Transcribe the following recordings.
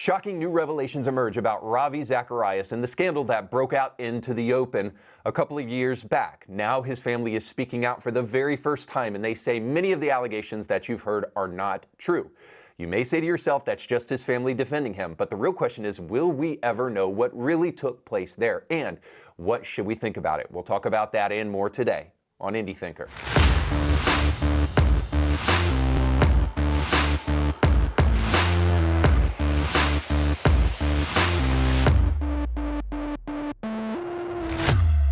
Shocking new revelations emerge about Ravi Zacharias and the scandal that broke out into the open a couple of years back. Now his family is speaking out for the very first time, and they say many of the allegations that you've heard are not true. You may say to yourself that's just his family defending him, but the real question is, will we ever know what really took place there? And what should we think about it? We'll talk about that and more today on Indie Thinker.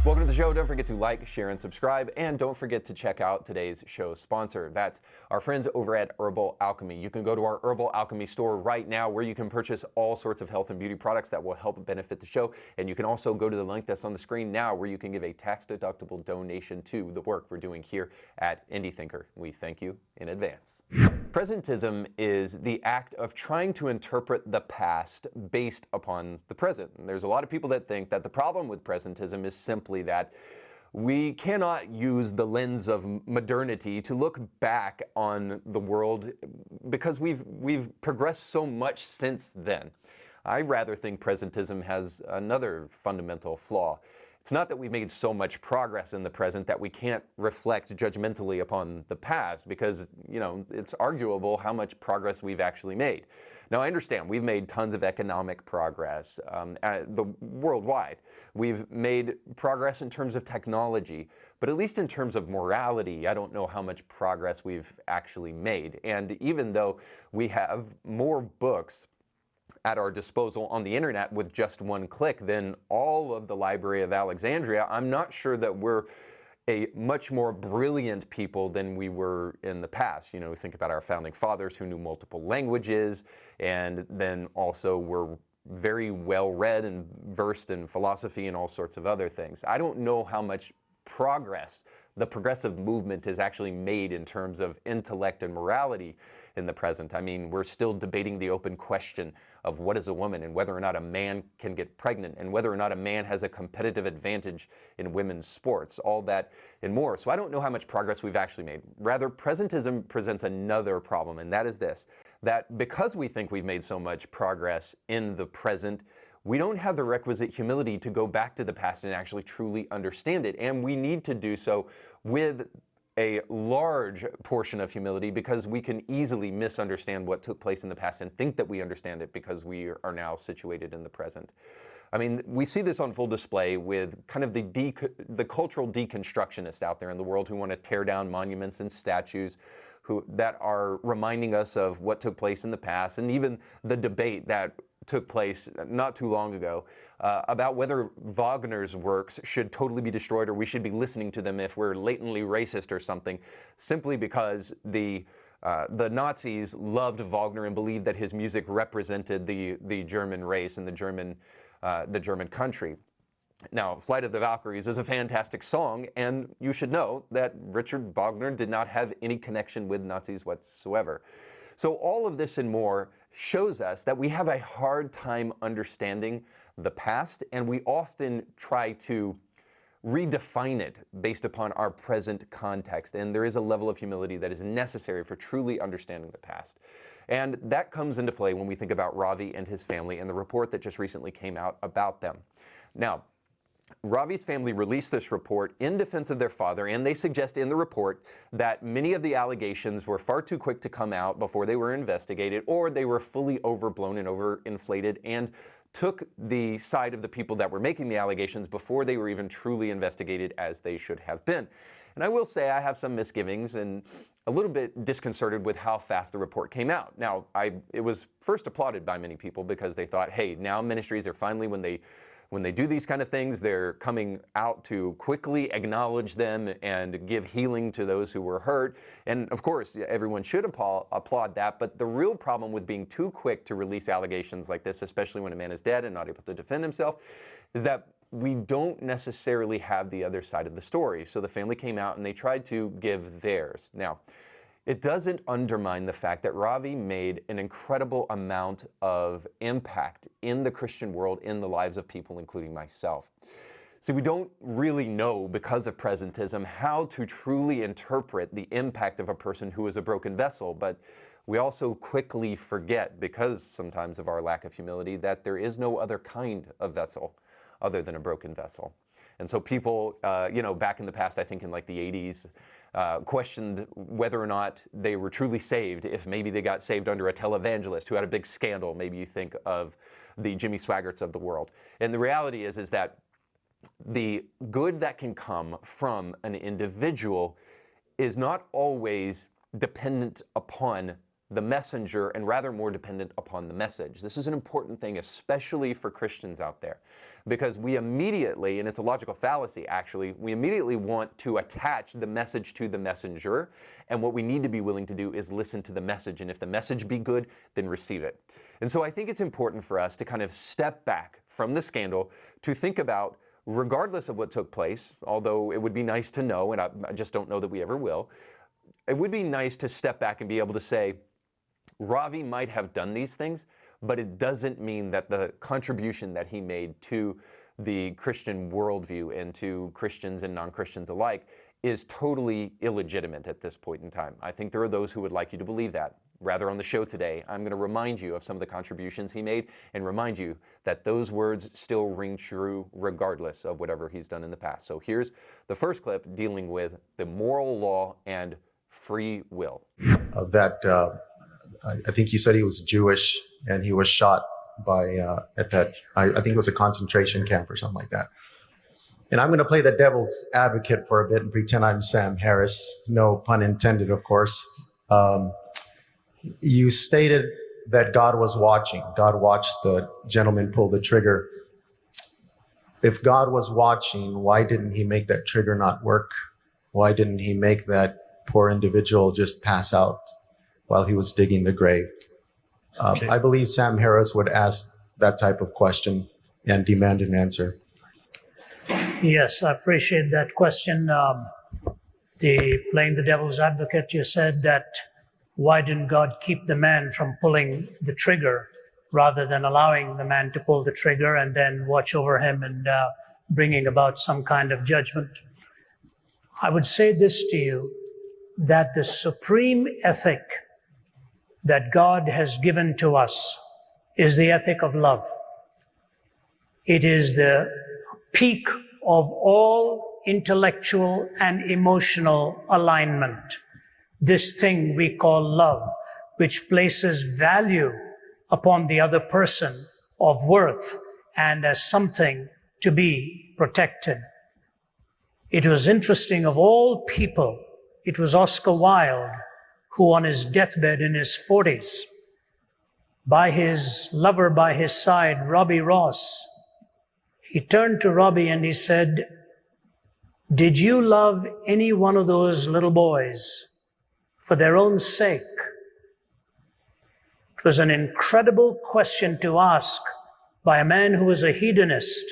Welcome to the show. Don't forget to like, share, and subscribe. And don't forget to check out today's show sponsor. That's our friends over at Herbal Alchemy. You can go to our Herbal Alchemy store right now where you can purchase all sorts of health and beauty products that will help benefit the show. And you can also go to the link that's on the screen now where you can give a tax-deductible donation to the work we're doing here at Indie Thinker. We thank you in advance. Presentism is the act of trying to interpret the past based upon the present. And there's a lot of people that think that the problem with presentism is simply that we cannot use the lens of modernity to look back on the world because we've progressed so much since then. I rather think presentism has another fundamental flaw. It's not that we've made so much progress in the present that we can't reflect judgmentally upon the past because, it's arguable how much progress we've actually made. Now, I understand we've made tons of economic progress worldwide. We've made progress in terms of technology, but at least in terms of morality, I don't know how much progress we've actually made. And even though we have more books at our disposal on the internet with just one click than all of the Library of Alexandria, I'm not sure that we're a much more brilliant people than we were in the past. Think about our founding fathers who knew multiple languages and then also were very well read and versed in philosophy and all sorts of other things. I don't know how much progress the progressive movement has actually made in terms of intellect and morality in the present. I mean, we're still debating the open question of what is a woman and whether or not a man can get pregnant and whether or not a man has a competitive advantage in women's sports, all that and more. So I don't know how much progress we've actually made. Rather, presentism presents another problem, and that is this, that because we think we've made so much progress in the present, we don't have the requisite humility to go back to the past and actually truly understand it. And we need to do so with a large portion of humility because we can easily misunderstand what took place in the past and think that we understand it because we are now situated in the present. I mean, we see this on full display with kind of the cultural deconstructionists out there in the world who want to tear down monuments and statues that are reminding us of what took place in the past, and even the debate that took place not too long ago about whether Wagner's works should totally be destroyed or we should be listening to them if we're latently racist or something, simply because the Nazis loved Wagner and believed that his music represented the German race and the German country. Now, Flight of the Valkyries is a fantastic song, and you should know that Richard Wagner did not have any connection with Nazis whatsoever. So all of this and more shows us that we have a hard time understanding the past, and we often try to redefine it based upon our present context. And there is a level of humility that is necessary for truly understanding the past. And that comes into play when we think about Ravi and his family and the report that just recently came out about them. Now, Ravi's family released this report in defense of their father, and they suggest in the report that many of the allegations were far too quick to come out before they were investigated, or they were fully overblown and overinflated and took the side of the people that were making the allegations before they were even truly investigated as they should have been. And I will say I have some misgivings and a little bit disconcerted with how fast the report came out. Now, it was first applauded by many people because they thought, hey, now ministries are finally, when they do these kind of things, they're coming out to quickly acknowledge them and give healing to those who were hurt. And of course, everyone should applaud that. But the real problem with being too quick to release allegations like this, especially when a man is dead and not able to defend himself, is that we don't necessarily have the other side of the story. So the family came out and they tried to give theirs. Now, it doesn't undermine the fact that Ravi made an incredible amount of impact in the Christian world, in the lives of people, including myself. See, we don't really know, because of presentism, how to truly interpret the impact of a person who is a broken vessel, but we also quickly forget, because sometimes of our lack of humility, that there is no other kind of vessel other than a broken vessel. And so people, back in the past, I think in like the 80s, questioned whether or not they were truly saved, if maybe they got saved under a televangelist who had a big scandal. Maybe you think of the Jimmy Swaggarts of the world. And the reality is that the good that can come from an individual is not always dependent upon the messenger, and rather more dependent upon the message. This is an important thing, especially for Christians out there, because we immediately, and it's a logical fallacy actually, we immediately want to attach the message to the messenger, and what we need to be willing to do is listen to the message, and if the message be good, then receive it. And so I think it's important for us to kind of step back from the scandal to think about, regardless of what took place, although it would be nice to know, and I just don't know that we ever will, it would be nice to step back and be able to say, Ravi might have done these things, but it doesn't mean that the contribution that he made to the Christian worldview and to Christians and non-Christians alike is totally illegitimate at this point in time. I think there are those who would like you to believe that. Rather, on the show today, I'm going to remind you of some of the contributions he made and remind you that those words still ring true regardless of whatever he's done in the past. So here's the first clip dealing with the moral law and free will. I think you said he was Jewish and he was shot by, I think it was a concentration camp or something like that. And I'm going to play the devil's advocate for a bit and pretend I'm Sam Harris. No pun intended, of course. You stated that God was watching. God watched the gentleman pull the trigger. If God was watching, why didn't he make that trigger not work? Why didn't he make that poor individual just pass out while he was digging the grave? Okay. I believe Sam Harris would ask that type of question and demand an answer. Yes, I appreciate that question. Playing the devil's advocate, you said that why didn't God keep the man from pulling the trigger rather than allowing the man to pull the trigger and then watch over him and bringing about some kind of judgment? I would say this to you, that the supreme ethic that God has given to us is the ethic of love. It is the peak of all intellectual and emotional alignment. This thing we call love, which places value upon the other person of worth and as something to be protected. It was interesting, of all people, it was Oscar Wilde who on his deathbed in his 40s, by his lover by his side, Robbie Ross, he turned to Robbie and he said, "Did you love any one of those little boys for their own sake?" It was an incredible question to ask by a man who was a hedonist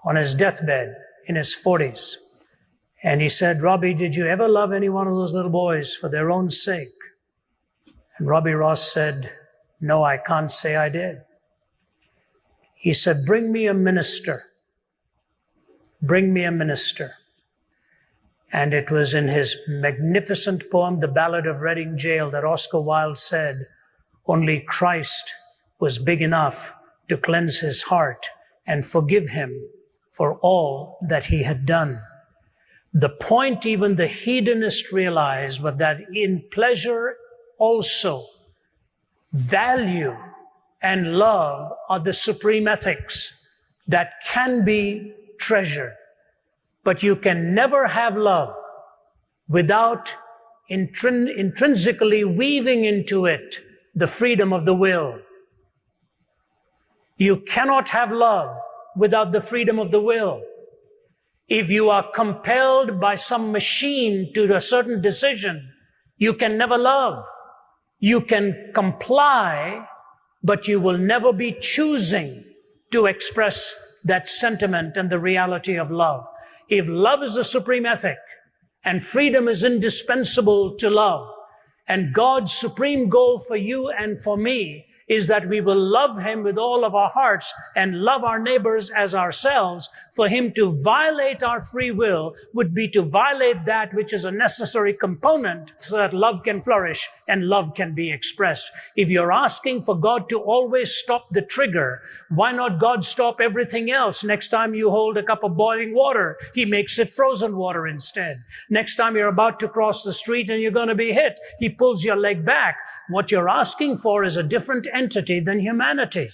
on his deathbed in his 40s. And he said, "Robbie, did you ever love any one of those little boys for their own sake?" And Robbie Ross said, "No, I can't say I did." He said, "Bring me a minister. Bring me a minister." And it was in his magnificent poem, The Ballad of Reading Gaol, that Oscar Wilde said, only Christ was big enough to cleanse his heart and forgive him for all that he had done. The point even the hedonist realized was that in pleasure also, value and love are the supreme ethics that can be treasured. But you can never have love without intrinsically weaving into it the freedom of the will. You cannot have love without the freedom of the will. If you are compelled by some machine to a certain decision, you can never love. You can comply, but you will never be choosing to express that sentiment and the reality of love. If love is the supreme ethic, and freedom is indispensable to love, and God's supreme goal for you and for me is that we will love him with all of our hearts and love our neighbors as ourselves. For him to violate our free will would be to violate that which is a necessary component so that love can flourish and love can be expressed. If you're asking for God to always stop the trigger, why not God stop everything else? Next time you hold a cup of boiling water, he makes it frozen water instead. Next time you're about to cross the street and you're going to be hit, he pulls your leg back. What you're asking for is a different entity than humanity.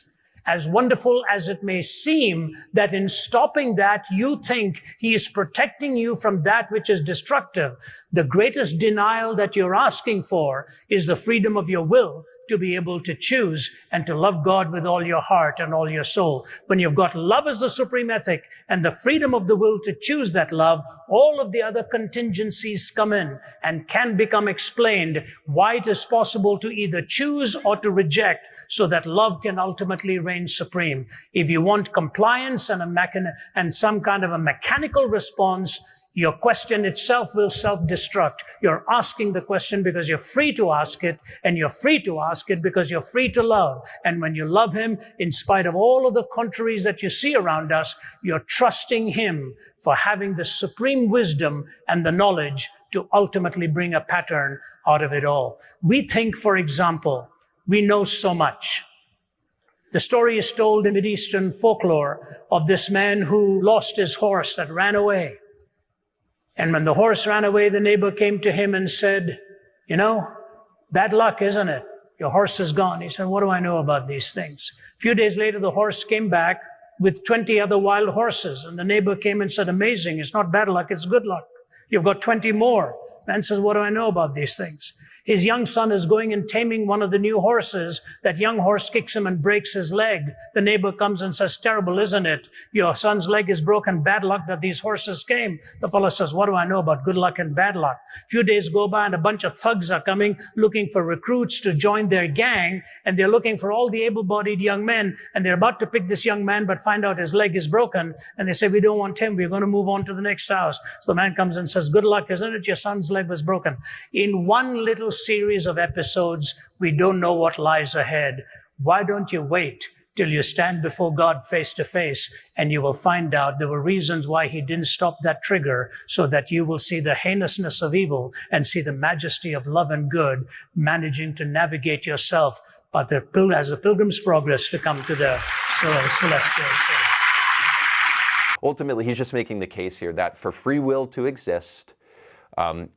As wonderful as it may seem that in stopping that, you think he is protecting you from that which is destructive, the greatest denial that you're asking for is the freedom of your will to be able to choose and to love God with all your heart and all your soul. When you've got love as the supreme ethic and the freedom of the will to choose that love, all of the other contingencies come in and can become explained why it is possible to either choose or to reject so that love can ultimately reign supreme. If you want compliance and some kind of a mechanical response, your question itself will self-destruct. You're asking the question because you're free to ask it, and you're free to ask it because you're free to love. And when you love him, in spite of all of the contraries that you see around us, you're trusting him for having the supreme wisdom and the knowledge to ultimately bring a pattern out of it all. We think, for example, we know so much. The story is told in Mideastern folklore of this man who lost his horse that ran away. And when the horse ran away, the neighbor came to him and said, "You know, bad luck, isn't it? Your horse is gone." He said, "What do I know about these things?" A few days later, the horse came back with 20 other wild horses. And the neighbor came and said, "Amazing, it's not bad luck, it's good luck. You've got 20 more." Man says, "What do I know about these things?" His young son is going and taming one of the new horses. That young horse kicks him and breaks his leg. The neighbor comes and says, "Terrible, isn't it? Your son's leg is broken. Bad luck that these horses came." The fellow says, "What do I know about good luck and bad luck?" A few days go by and a bunch of thugs are coming looking for recruits to join their gang. And they're looking for all the able-bodied young men. And they're about to pick this young man, but find out his leg is broken. And they say, "We don't want him. We're going to move on to the next house." So the man comes and says, "Good luck, isn't it? Your son's leg was broken." In one little series of episodes, we don't know what lies ahead. Why don't you wait till you stand before God face to face, and you will find out there were reasons why he didn't stop that trigger, so that you will see the heinousness of evil and see the majesty of love and good managing to navigate yourself as the pilgrim's progress to come to the celestial city. Ultimately, he's just making the case here that for free will to exist,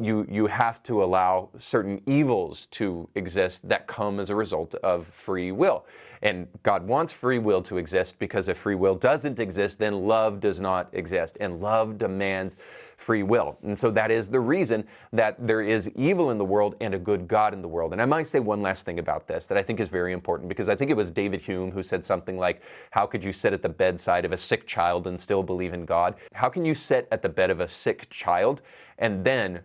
you have to allow certain evils to exist that come as a result of free will. And God wants free will to exist because if free will doesn't exist, then love does not exist. And love demands free will. And so that is the reason that there is evil in the world and a good God in the world. And I might say one last thing about this that I think is very important, because I think it was David Hume who said something like, "How could you sit at the bedside of a sick child and still believe in God?" How can you sit at the bed of a sick child and then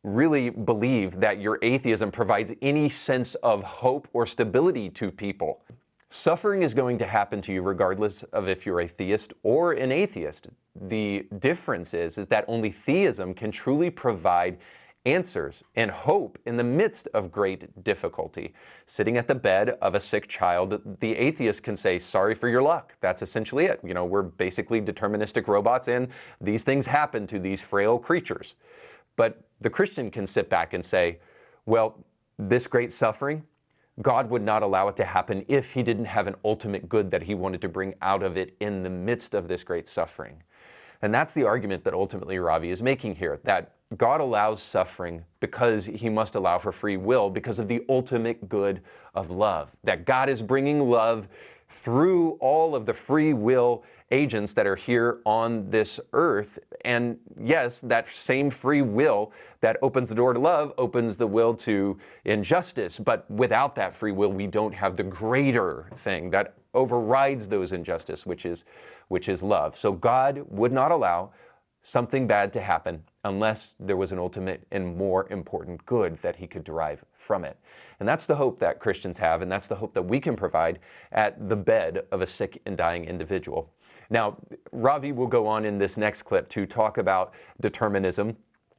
really believe that your atheism provides any sense of hope or stability to people? Suffering is going to happen to you regardless of if you're a theist or an atheist. The difference is that only theism can truly provide answers and hope in the midst of great difficulty. Sitting at the bed of a sick child, the atheist can say, "Sorry for your luck." That's essentially it. You know, we're basically deterministic robots and these things happen to these frail creatures. But the Christian can sit back and say, well, this great suffering, God would not allow it to happen if he didn't have an ultimate good that he wanted to bring out of it in the midst of this great suffering. And that's the argument that ultimately Ravi is making here, that God allows suffering because he must allow for free will because of the ultimate good of love. That God is bringing love through all of the free will agents that are here on this earth. And yes, that same free will that opens the door to love opens the will to injustice. But without that free will, we don't have the greater thing that overrides those injustice, which is love. So God would not allow something bad to happen unless there was an ultimate and more important good that he could derive from it. And that's the hope that Christians have, and that's the hope that we can provide at the bed of a sick and dying individual. Now, Ravi will go on in this next clip to talk about determinism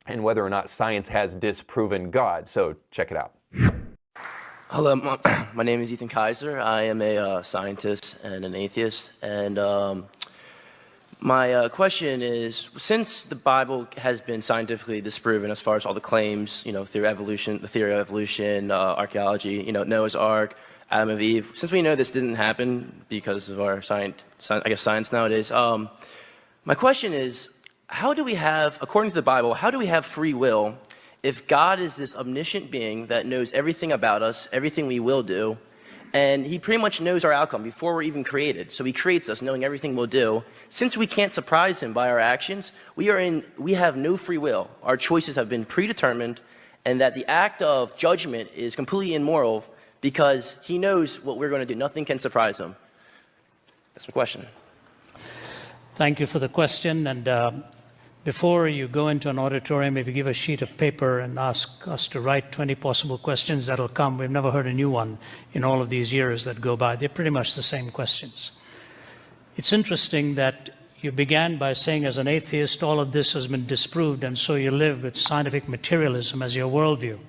and whether or not science has disproven God. So check it out. Hello, my name is Ethan Kaiser. I am a scientist and an atheist. And my question is, since the Bible has been scientifically disproven as far as all the claims, through evolution, the theory of evolution, archaeology, Noah's Ark, Adam and Eve, since we know this didn't happen because of our science nowadays, my question is, how do we have, according to the Bible, how do we have free will if God is this omniscient being that knows everything about us, everything we will do, and he pretty much knows our outcome before we're even created? So he creates us knowing everything we'll do. Since we can't surprise him by our actions, we have no free will. Our choices have been predetermined, and that the act of judgment is completely immoral because he knows what we're going to do. Nothing can surprise him. That's my question. Thank you for the question. And before you go into an auditorium, if you give a sheet of paper and ask us to write 20 possible questions, that'll come. We've never heard a new one in all of these years that go by. They're pretty much the same questions. It's interesting that you began by saying, as an atheist, all of this has been disproved, and so you live with scientific materialism as your worldview.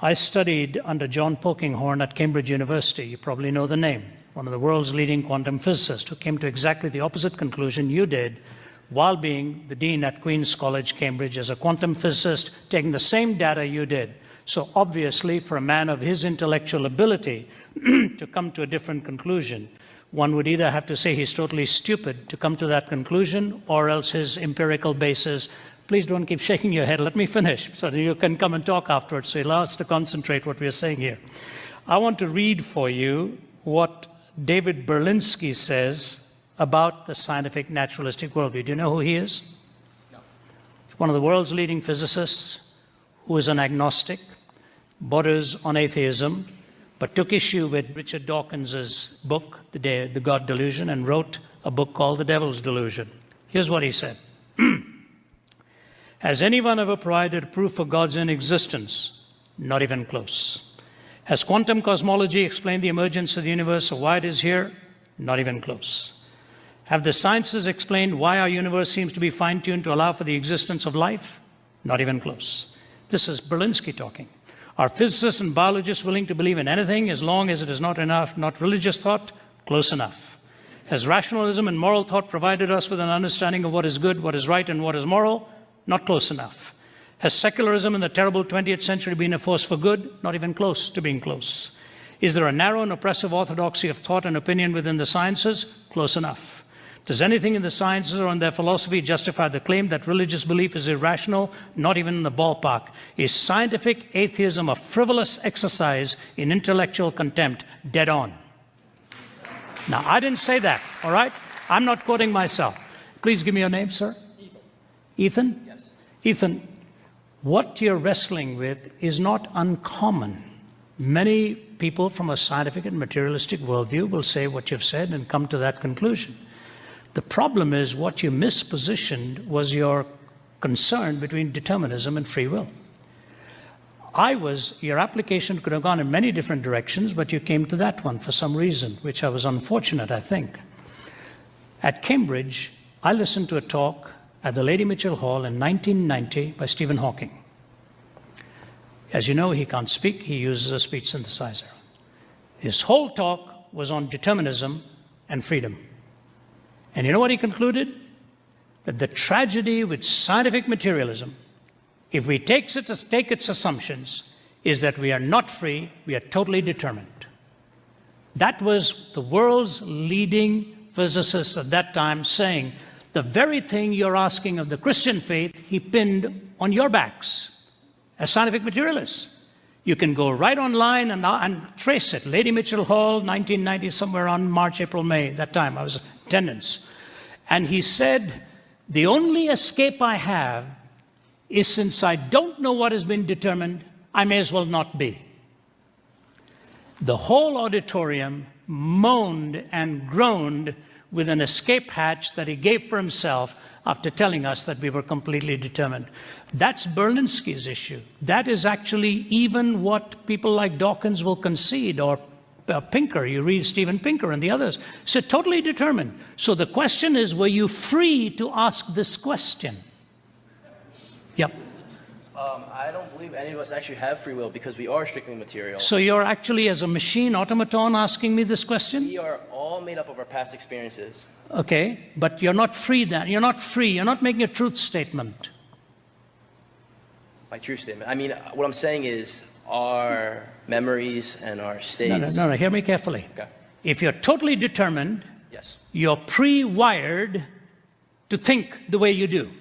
I studied under John Polkinghorne at Cambridge University. You probably know the name. One of the world's leading quantum physicists who came to exactly the opposite conclusion you did, while being the dean at Queen's College, Cambridge, as a quantum physicist, taking the same data you did. So obviously, for a man of his intellectual ability to come to a different conclusion, one would either have to say he's totally stupid to come to that conclusion, or else his empirical basis. Please don't keep shaking your head. Let me finish so that you can come and talk afterwards. So allow us to concentrate what we're saying here. I want to read for you what David Berlinski says about the scientific naturalistic worldview. Do you know who he is? No. He's one of the world's leading physicists who is an agnostic, borders on atheism, but took issue with Richard Dawkins's book, The God Delusion, and wrote a book called The Devil's Delusion. Here's what he said. Has anyone ever provided proof of God's inexistence? Not even close. Has quantum cosmology explained the emergence of the universe or why it is here? Not even close. Have the sciences explained why our universe seems to be fine-tuned to allow for the existence of life? Not even close. This is Berlinski talking. Are physicists and biologists willing to believe in anything as long as it is not religious thought? Close enough. Has rationalism and moral thought provided us with an understanding of what is good, what is right, and what is moral? Not close enough. Has secularism in the terrible 20th century been a force for good? Not even close to being close. Is there a narrow and oppressive orthodoxy of thought and opinion within the sciences? Close enough. Does anything in the sciences or in their philosophy justify the claim that religious belief is irrational? Not even in the ballpark. Is scientific atheism a frivolous exercise in intellectual contempt? Dead on. Now, I didn't say that, all right? I'm not quoting myself. Please give me your name, sir. Ethan. Ethan? Yes. Ethan, what you're wrestling with is not uncommon. Many people from a scientific and materialistic worldview will say what you've said and come to that conclusion. The problem is what you mispositioned was your concern between determinism and free will. Your application could have gone in many different directions, but you came to that one for some reason, which I was unfortunate, I think. At Cambridge, I listened to a talk at the Lady Mitchell Hall in 1990 by Stephen Hawking. As you know, he can't speak. He uses a speech synthesizer. His whole talk was on determinism and freedom. And you know what he concluded? That the tragedy with scientific materialism, if we take its assumptions, is that we are not free, we are totally determined. That was the world's leading physicist at that time saying, the very thing you're asking of the Christian faith, he pinned on your backs as scientific materialists. You can go right online and trace it. Lady Mitchell Hall, 1990, somewhere around March, April, May, that time I was in attendance. And he said, the only escape I have is since I don't know what has been determined, I may as well not be. The whole auditorium moaned and groaned with an escape hatch that he gave for himself after telling us that we were completely determined. That's Berlinski's issue. That is actually even what people like Dawkins will concede, or Pinker. You read Steven Pinker and the others. So totally determined. So the question is, were you free to ask this question? Yep. I don't believe any of us actually have free will because we are strictly material. So you're actually, as a machine automaton, asking me this question? We are all made up of our past experiences. Okay, but you're not free then. You're not free. You're not making a truth statement. My true statement. I mean, what I'm saying is our memories and our states. No, hear me carefully. Okay. If you're totally determined, Yes. you're pre-wired to think the way you do.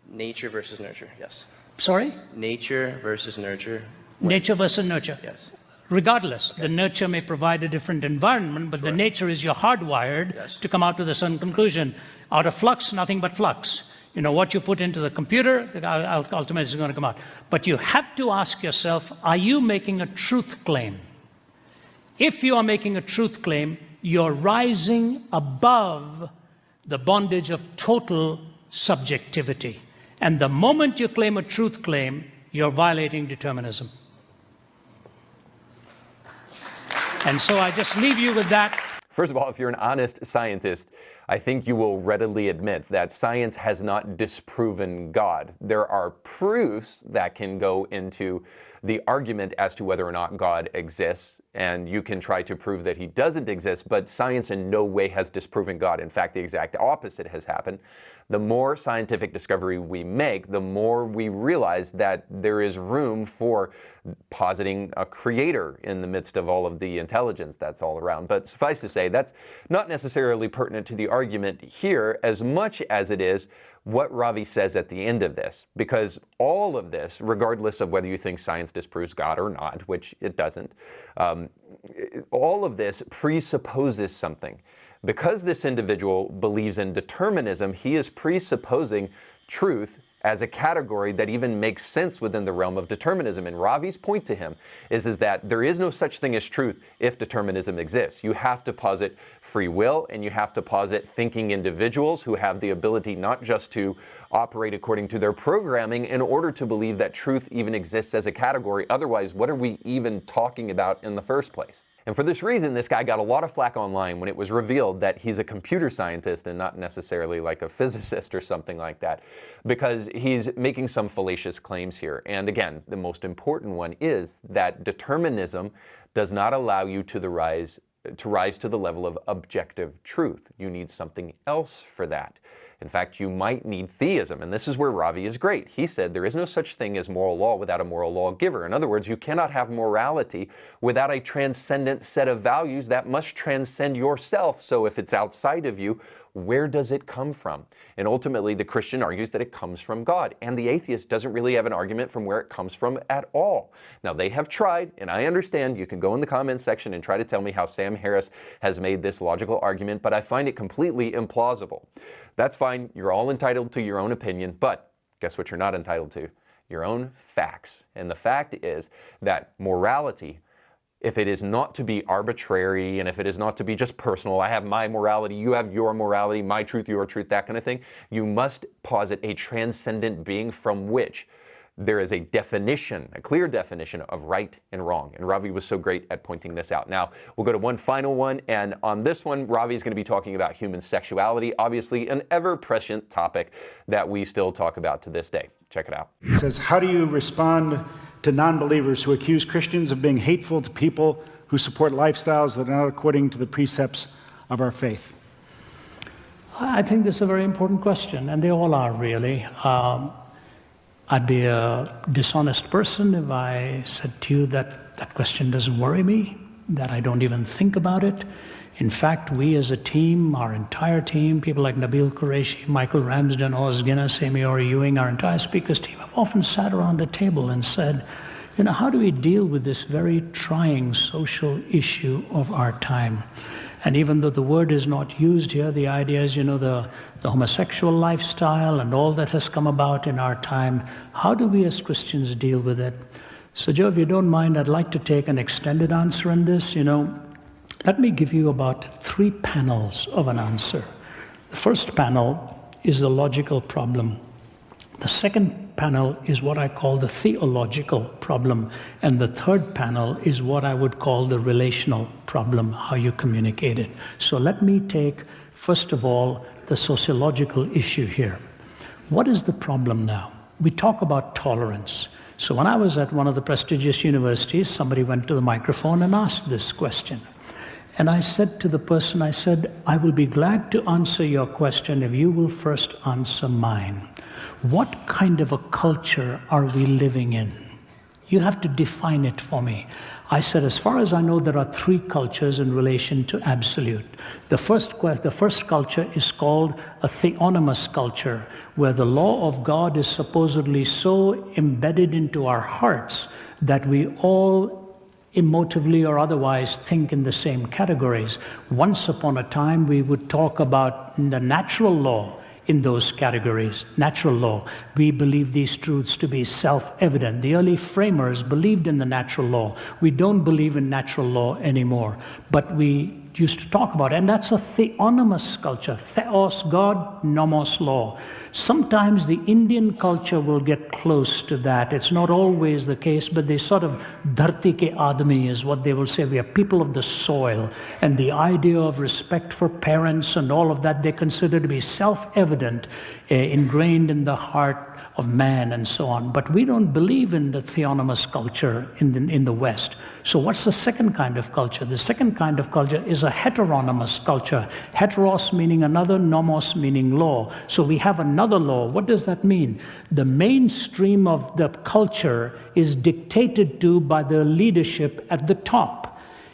Nature versus nurture. Yes. Sorry? Nature versus nurture. Nature versus nurture. Yes. Regardless, the nurture may provide a different environment, but the nature is you're hardwired to come out with a certain conclusion. Out of flux, nothing but flux. You know, what you put into the computer, ultimately is going to come out. But you have to ask yourself, are you making a truth claim? If you are making a truth claim, you're rising above the bondage of total subjectivity. And the moment you claim a truth claim, you're violating determinism. And so I just leave you with that. First of all, if you're an honest scientist, I think you will readily admit that science has not disproven God. There are proofs that can go into the argument as to whether or not God exists, and you can try to prove that he doesn't exist, but science in no way has disproven God. In fact, the exact opposite has happened. The more scientific discovery we make, the more we realize that there is room for positing a creator in the midst of all of the intelligence that's all around. But suffice to say, that's not necessarily pertinent to the argument here as much as it is what Ravi says at the end of this. Because all of this, regardless of whether you think science disproves God or not, which it doesn't, all of this presupposes something. Because this individual believes in determinism, he is presupposing truth as a category that even makes sense within the realm of determinism. And Ravi's point to him is that there is no such thing as truth if determinism exists. You have to posit free will, and you have to posit thinking individuals who have the ability not just to operate according to their programming in order to believe that truth even exists as a category. Otherwise, what are we even talking about in the first place? And for this reason, this guy got a lot of flack online when it was revealed that he's a computer scientist and not necessarily like a physicist or something like that, because he's making some fallacious claims here. And again, the most important one is that determinism does not allow you to rise to the level of objective truth. You need something else for that. In fact, you might need theism, and this is where Ravi is great. He said there is no such thing as moral law without a moral lawgiver. In other words, you cannot have morality without a transcendent set of values that must transcend yourself. So if it's outside of you, where does it come from? And ultimately, the Christian argues that it comes from God, and the atheist doesn't really have an argument from where it comes from at all. Now, they have tried, and I understand. You can go in the comments section and try to tell me how Sam Harris has made this logical argument, but I find it completely implausible. That's fine. You're all entitled to your own opinion, but guess what you're not entitled to? Your own facts. And the fact is that morality, if it is not to be arbitrary, and if it is not to be just personal, I have my morality, you have your morality, my truth, your truth, that kind of thing, you must posit a transcendent being from which there is a definition, a clear definition of right and wrong. And Ravi was so great at pointing this out. Now, we'll go to one final one. And on this one, Ravi is going to be talking about human sexuality, obviously an ever-present topic that we still talk about to this day. Check it out. It says, how do you respond to non-believers who accuse Christians of being hateful to people who support lifestyles that are not according to the precepts of our faith? I think this is a very important question, and they all are really. I'd be a dishonest person if I said to you that that question doesn't worry me, that I don't even think about it. In fact, we as a team, our entire team, people like Nabil Qureshi, Michael Ramsden, Oz Guinness, Amiori Ewing, our entire speakers team have often sat around a table and said, you know, how do we deal with this very trying social issue of our time? And even though the word is not used here, the idea is, you know, the homosexual lifestyle and all that has come about in our time, how do we as Christians deal with it? So Joe, if you don't mind, I'd like to take an extended answer on this. You know, let me give you about 3 panels of an answer. The first panel is the logical problem. The second panel is what I call the theological problem. And the third panel is what I would call the relational problem, how you communicate it. So let me take, first of all, the sociological issue here. What is the problem now? we talk about tolerance. So when I was at one of the prestigious universities, somebody went to the microphone and asked this question. And I said to the person, I said, I will be glad to answer your question if you will first answer mine. What kind of a culture are we living in? You have to define it for me. I said, as far as I know, there are three cultures in relation to absolute. The first culture is called a theonomous culture, where the law of God is supposedly so embedded into our hearts that we all emotively or otherwise think in the same categories. Once upon a time, we would talk about the natural law in those categories. Natural law. We believe these truths to be self-evident. The early framers believed in the natural law. We don't believe in natural law anymore, but we used to talk about it. And that's a theonomous culture. Theos, God, nomos, law. Sometimes the Indian culture will get close to that. It's not always the case, but they sort of, dharti ke aadmi is what they will say. We are people of the soil. And the idea of respect for parents and all of that, they consider to be self-evident, ingrained in the heart of man and so on. But we don't believe in the theonomous culture in the West. So what's the second kind of culture? The second kind of culture is a heteronymous culture. Heteros meaning another, nomos meaning law. So we have another law. What does that mean? The mainstream of the culture is dictated to by the leadership at the top.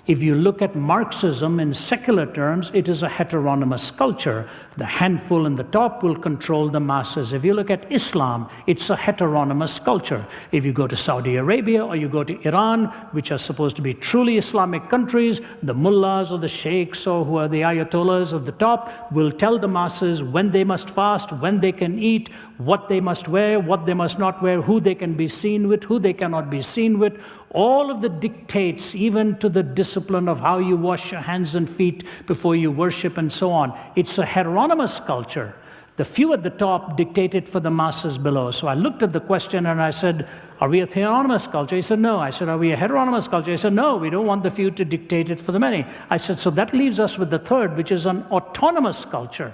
If you look at Marxism in secular terms, it is a heteronymous culture. The handful in the top will control the masses. If you look at Islam, it's a heteronymous culture. If you go to Saudi Arabia or you go to Iran, which are supposed to be truly Islamic countries, the mullahs or the sheikhs or who are the ayatollahs at the top will tell the masses when they must fast, when they can eat, what they must wear, what they must not wear, who they can be seen with, who they cannot be seen with. All of the dictates, even to the discipline of how you wash your hands and feet before you worship and so on. It's a heteronymous culture. The few at the top dictate it for the masses below. So I looked at the question and I said, are we a theonomous culture? He said, no. I said, are we a heteronymous culture? He said, no, we don't want the few to dictate it for the many. I said, so that leaves us with the third, which is an autonomous culture.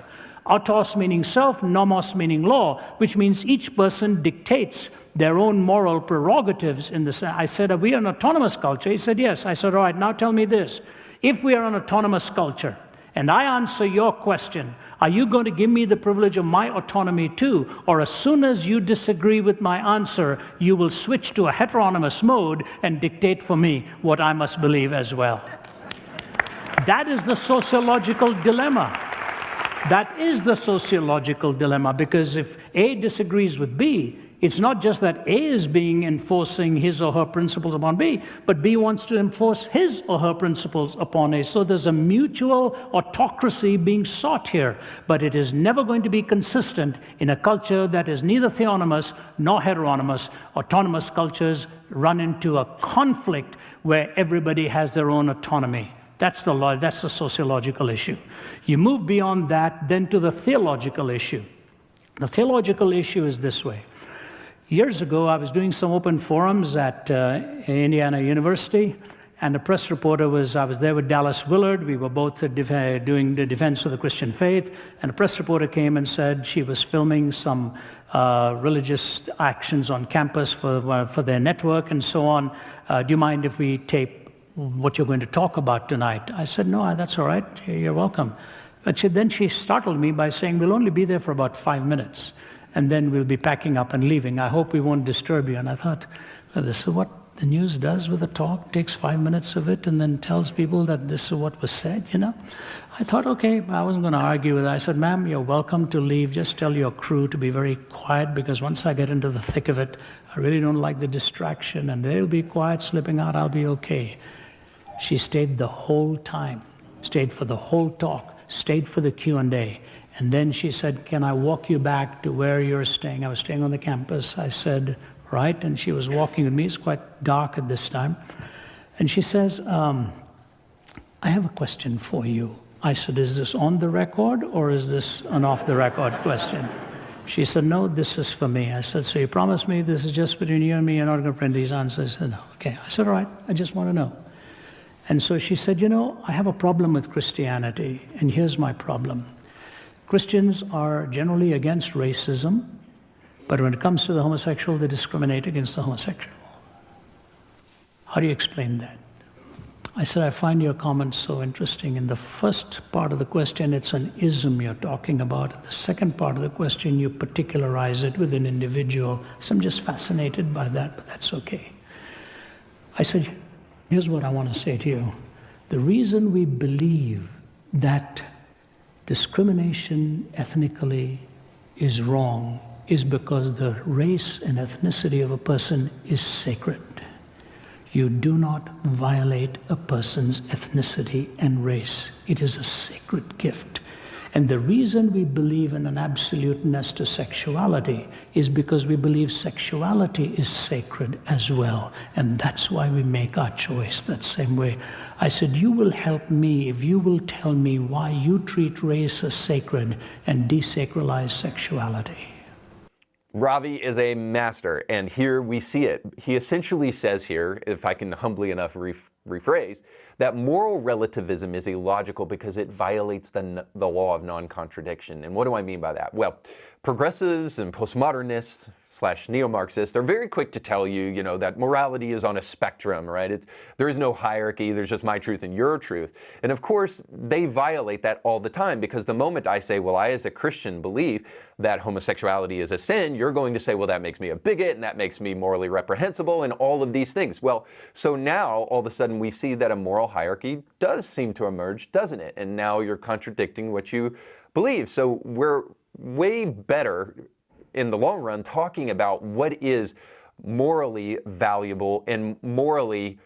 Autos meaning self, nomos meaning law, which means each person dictates their own moral prerogatives in the. I said, are we an autonomous culture? He said, yes. I said, all right, now tell me this. If we are an autonomous culture, and I answer your question, are you going to give me the privilege of my autonomy too? Or as soon as you disagree with my answer, you will switch to a heteronymous mode and dictate for me what I must believe as well? That is the sociological dilemma. That is the sociological dilemma, because if A disagrees with B, it's not just that A is enforcing his or her principles upon B, but B wants to enforce his or her principles upon A. So there's a mutual autocracy being sought here, but it is never going to be consistent in a culture that is neither theonomous nor heteronymous. Autonomous cultures run into a conflict where everybody has their own autonomy. That's the sociological issue. You move beyond that, then to the theological issue. The theological issue is this way. Years ago, I was doing some open forums at Indiana University, and a press reporter I was there with Dallas Willard. We were both doing the defense of the Christian faith, and a press reporter came and said she was filming some religious actions on campus for their network and so on. Do you mind if we tape what you're going to talk about tonight? I said, no, that's all right. You're welcome. But then she startled me by saying, we'll only be there for about 5 minutes, and then we'll be packing up and leaving. I hope we won't disturb you. And I thought, well, this is what the news does with a talk, takes 5 minutes of it and then tells people that this is what was said, you know? I thought, okay, I wasn't going to argue with her. I said, ma'am, you're welcome to leave. Just tell your crew to be very quiet, because once I get into the thick of it, I really don't like the distraction, and they'll be quiet, slipping out, I'll be okay. She stayed the whole time, stayed for the whole talk, stayed for the Q&A. And then she said, can I walk you back to where you're staying? I was staying on the campus. I said, right. And she was walking with me. It's quite dark at this time. And she says, I have a question for you. I said, is this on the record or is this an off the record question? She said, no, this is for me. I said, so you promise me this is just between you and me? You're not going to print these answers? I said, no. Okay. I said, all right. I just want to know. And so she said, you know, I have a problem with Christianity, and here's my problem. Christians are generally against racism. But when it comes to the homosexual, they discriminate against the homosexual. How do you explain that? I said, I find your comments so interesting. In the first part of the question, it's an ism you're talking about. In the second part of the question, you particularize it with an individual. So I'm just fascinated by that, but that's okay. I said, here's what I want to say to you. The reason we believe that discrimination ethnically is wrong is because the race and ethnicity of a person is sacred. You do not violate a person's ethnicity and race. It is a sacred gift. And the reason we believe in an absoluteness to sexuality is because we believe sexuality is sacred as well. And that's why we make our choice that same way. I said, you will help me if you will tell me why you treat race as sacred and desacralize sexuality. Ravi is a master, and here we see it. He essentially says here, if I can humbly enough rephrase, that moral relativism is illogical because it violates the law of non-contradiction. And what do I mean by that? Well, progressives and postmodernists / neo-Marxists are very quick to tell you, that morality is on a spectrum, right? There is no hierarchy, there's just my truth and your truth. And of course, they violate that all the time, because the moment I say, well, I as a Christian believe that homosexuality is a sin, you're going to say, well, that makes me a bigot and that makes me morally reprehensible and all of these things. Well, so now all of a sudden we see that a moral hierarchy does seem to emerge, doesn't it? And now you're contradicting what you believe. So we're way better in the long run talking about what is morally valuable and morally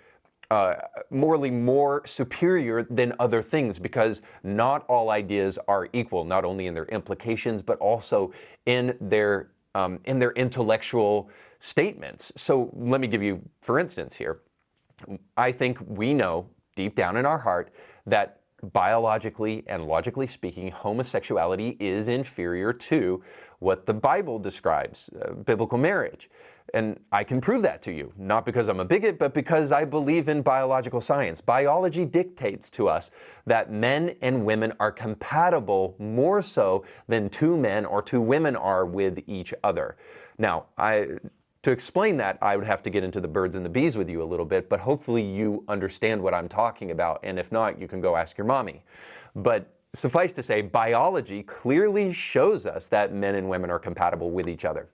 more superior than other things, because not all ideas are equal, not only in their implications, but also in their intellectual statements. So let me give you, for instance here, I think we know deep down in our heart that biologically and logically speaking, homosexuality is inferior to what the Bible describes, biblical marriage. And I can prove that to you, not because I'm a bigot, but because I believe in biological science. Biology dictates to us that men and women are compatible more so than two men or two women are with each other. Now, to explain that, I would have to get into the birds and the bees with you a little bit, but hopefully you understand what I'm talking about, and if not, you can go ask your mommy. But suffice to say, biology clearly shows us that men and women are compatible with each other.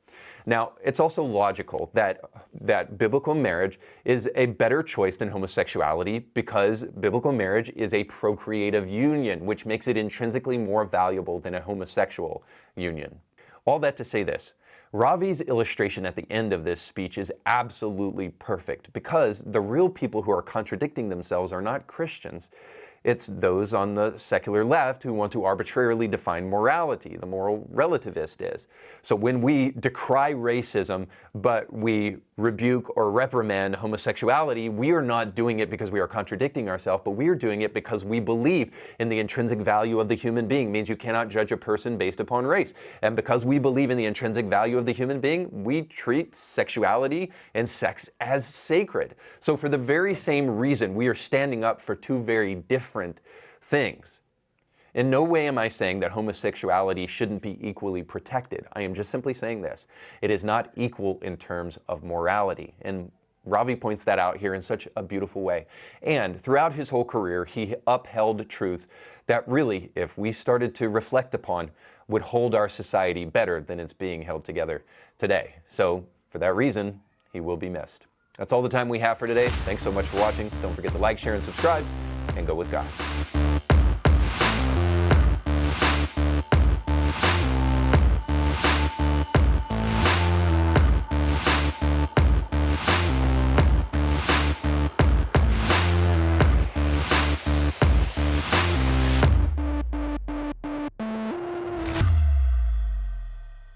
Now, it's also logical that biblical marriage is a better choice than homosexuality, because biblical marriage is a procreative union, which makes it intrinsically more valuable than a homosexual union. All that to say this, Ravi's illustration at the end of this speech is absolutely perfect, because the real people who are contradicting themselves are not Christians. It's those on the secular left who want to arbitrarily define morality. The moral relativist is. So when we decry racism, but we rebuke or reprimand homosexuality, we are not doing it because we are contradicting ourselves, but we are doing it because we believe in the intrinsic value of the human being. It means you cannot judge a person based upon race. And because we believe in the intrinsic value of the human being, we treat sexuality and sex as sacred. So for the very same reason, we are standing up for two very different things. In no way am I saying that homosexuality shouldn't be equally protected. I am just simply saying this. It is not equal in terms of morality. And Ravi points that out here in such a beautiful way. And throughout his whole career, he upheld truths that really, if we started to reflect upon, would hold our society better than it's being held together today. So for that reason, he will be missed. That's all the time we have for today. Thanks so much for watching. Don't forget to like, share, and subscribe, and go with God.